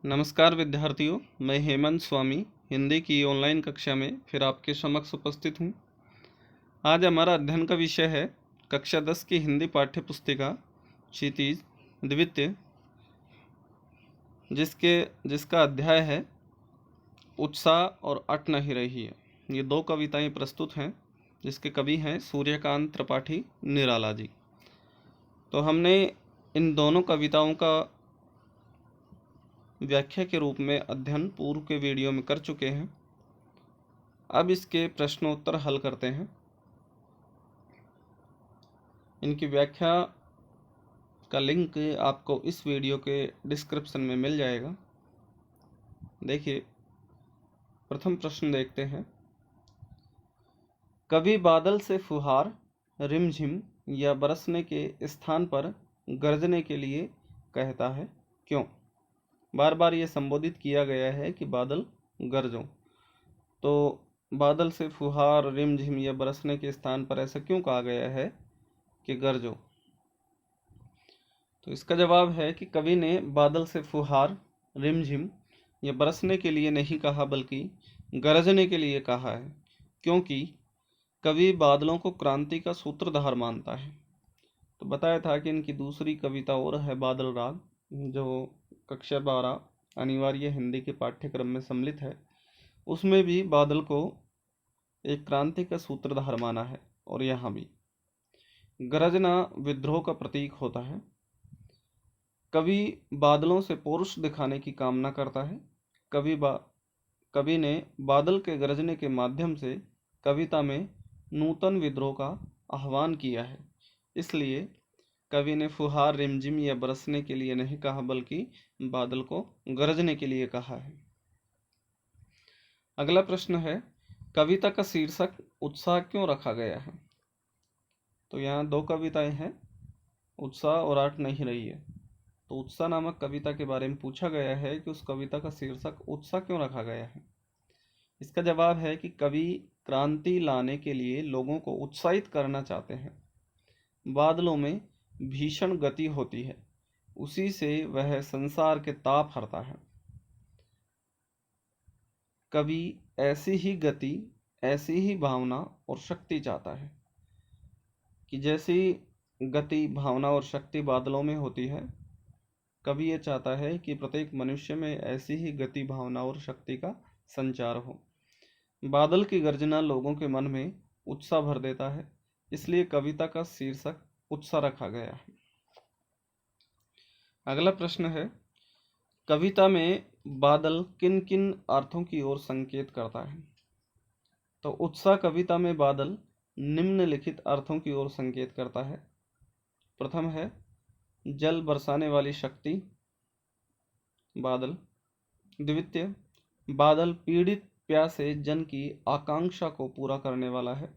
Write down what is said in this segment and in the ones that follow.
नमस्कार विद्यार्थियों, मैं हेमंत स्वामी हिंदी की ऑनलाइन कक्षा में फिर आपके समक्ष उपस्थित हूँ। आज हमारा अध्ययन का विषय है कक्षा 10 की हिंदी पाठ्य पुस्तिका क्षितिज द्वितीय, जिसका अध्याय है उत्साह और अट नहीं रही है। ये दो कविताएं प्रस्तुत हैं जिसके कवि हैं सूर्यकांत त्रिपाठी निराला जी। तो हमने इन दोनों कविताओं का व्याख्या के रूप में अध्ययन पूर्व के वीडियो में कर चुके हैं। अब इसके प्रश्नोत्तर हल करते हैं। इनकी व्याख्या का लिंक आपको इस वीडियो के डिस्क्रिप्शन में मिल जाएगा। देखिए, प्रथम प्रश्न देखते हैं। कभी बादल से फुहार रिमझिम या बरसने के स्थान पर गरजने के लिए कहता है, क्यों? बार बार ये संबोधित किया गया है कि बादल गरजो, तो बादल से फुहार रिमझिम या बरसने के स्थान पर ऐसा क्यों कहा गया है कि गरजो? तो इसका जवाब है कि कवि ने बादल से फुहार रिमझिम या बरसने के लिए नहीं कहा बल्कि गरजने के लिए कहा है, क्योंकि कवि बादलों को क्रांति का सूत्रधार मानता है। तो बताया था कि इनकी दूसरी कविता और है बादल राग, जो कक्षा 12 अनिवार्य हिंदी के पाठ्यक्रम में सम्मिलित है। उसमें भी बादल को एक क्रांति का सूत्रधार माना है और यहाँ भी गरजना विद्रोह का प्रतीक होता है। कवि बादलों से पौरुष दिखाने की कामना करता है। कवि ने बादल के गरजने के माध्यम से कविता में नूतन विद्रोह का आह्वान किया है। इसलिए कवि ने फुहार रिमझिम या बरसने के लिए नहीं कहा बल्कि बादल को गरजने के लिए कहा है। अगला प्रश्न है, कविता का शीर्षक उत्साह क्यों रखा गया है? तो यहाँ दो कविताएं हैं, उत्साह और अट नहीं रही है। तो उत्साह नामक कविता के बारे में पूछा गया है कि उस कविता का शीर्षक उत्साह क्यों रखा गया है। इसका जवाब है कि कवि क्रांति लाने के लिए लोगों को उत्साहित करना चाहते हैं। बादलों में भीषण गति होती है, उसी से वह संसार के ताप हरता है। कवि ऐसी ही गति, ऐसी ही भावना और शक्ति चाहता है कि जैसी गति, भावना और शक्ति बादलों में होती है, कवि ये चाहता है कि प्रत्येक मनुष्य में ऐसी ही गति, भावना और शक्ति का संचार हो। बादल की गर्जना लोगों के मन में उत्साह भर देता है, इसलिए कविता का शीर्षक उत्साह रखा गया है। अगला प्रश्न है, कविता में बादल किन किन अर्थों की ओर संकेत करता है? तो उत्साह कविता में बादल निम्नलिखित अर्थों की ओर संकेत करता है। प्रथम है जल बरसाने वाली शक्ति बादल। द्वितीय, बादल पीड़ित प्यासे जन की आकांक्षा को पूरा करने वाला है।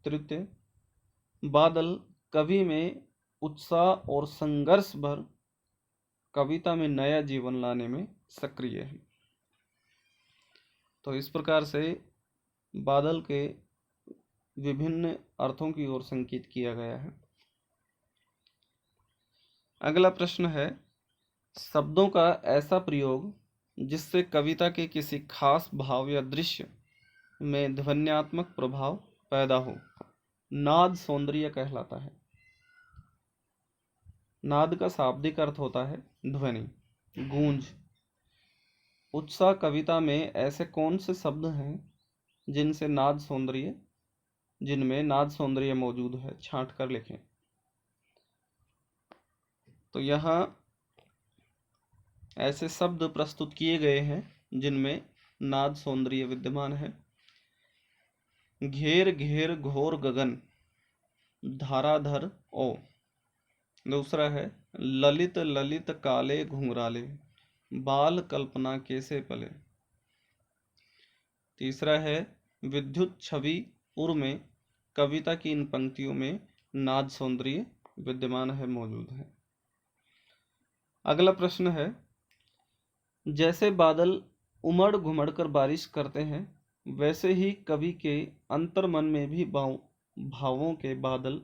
तृतीय, बादल कवि में उत्साह और संघर्ष भर कविता में नया जीवन लाने में सक्रिय है। तो इस प्रकार से बादल के विभिन्न अर्थों की ओर संकेत किया गया है। अगला प्रश्न है, शब्दों का ऐसा प्रयोग जिससे कविता के किसी खास भाव या दृश्य में ध्वन्यात्मक प्रभाव पैदा हो, नाद सौंदर्य कहलाता है। नाद का शाब्दिक अर्थ होता है ध्वनि, गूंज। उत्साह कविता में ऐसे कौन से शब्द हैं जिनमें नाद सौंदर्य मौजूद है? छांट कर लिखें। तो यहाँ ऐसे शब्द प्रस्तुत किए गए हैं जिनमें नाद सौंदर्य विद्यमान है। घेर घेर घोर गगन धाराधर ओ। दूसरा है ललित ललित काले घुंघराले बाल कल्पना कैसे पले। तीसरा है विद्युत छवि उर में कविता की इन पंक्तियों में नाद सौंदर्य विद्यमान है, मौजूद है। अगला प्रश्न है, जैसे बादल उमड़ घुमड़ कर बारिश करते हैं, वैसे ही कवि के अंतर्मन में भी भावों के बादल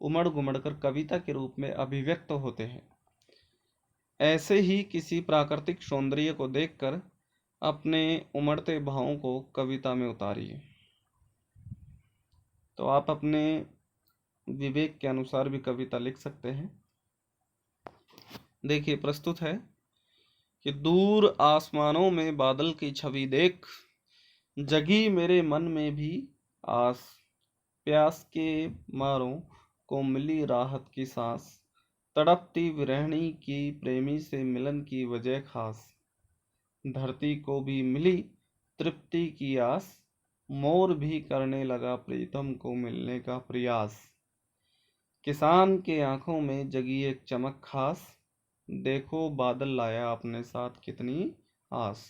उमड़ घुमड़ कर कविता के रूप में अभिव्यक्त होते हैं। ऐसे ही किसी प्राकृतिक सौंदर्य को देखकर अपने उमड़ते भावों को कविता में उतारिए। तो आप अपने विवेक के अनुसार भी कविता लिख सकते हैं। देखिए, प्रस्तुत है कि दूर आसमानों में बादल की छवि देख, जगी मेरे मन में भी आस, प्यास के मारों को मिली राहत की सांस, तड़पती विरहणी की प्रेमी से मिलन की वजह खास, धरती को भी मिली तृप्ति की आस, मोर भी करने लगा प्रीतम को मिलने का प्रयास, किसान के आंखों में जगी एक चमक खास, देखो बादल लाया अपने साथ कितनी आस।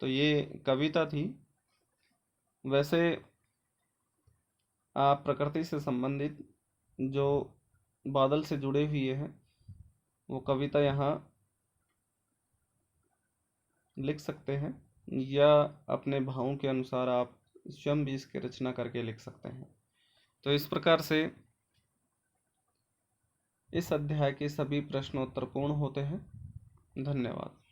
तो ये कविता थी। वैसे आप प्रकृति से संबंधित जो बादल से जुड़े हुए हैं वो कविता यहाँ लिख सकते हैं, या अपने भावों के अनुसार आप स्वयं भी इसकी रचना करके लिख सकते हैं। तो इस प्रकार से इस अध्याय के सभी प्रश्नोत्तर पूर्ण होते हैं। धन्यवाद।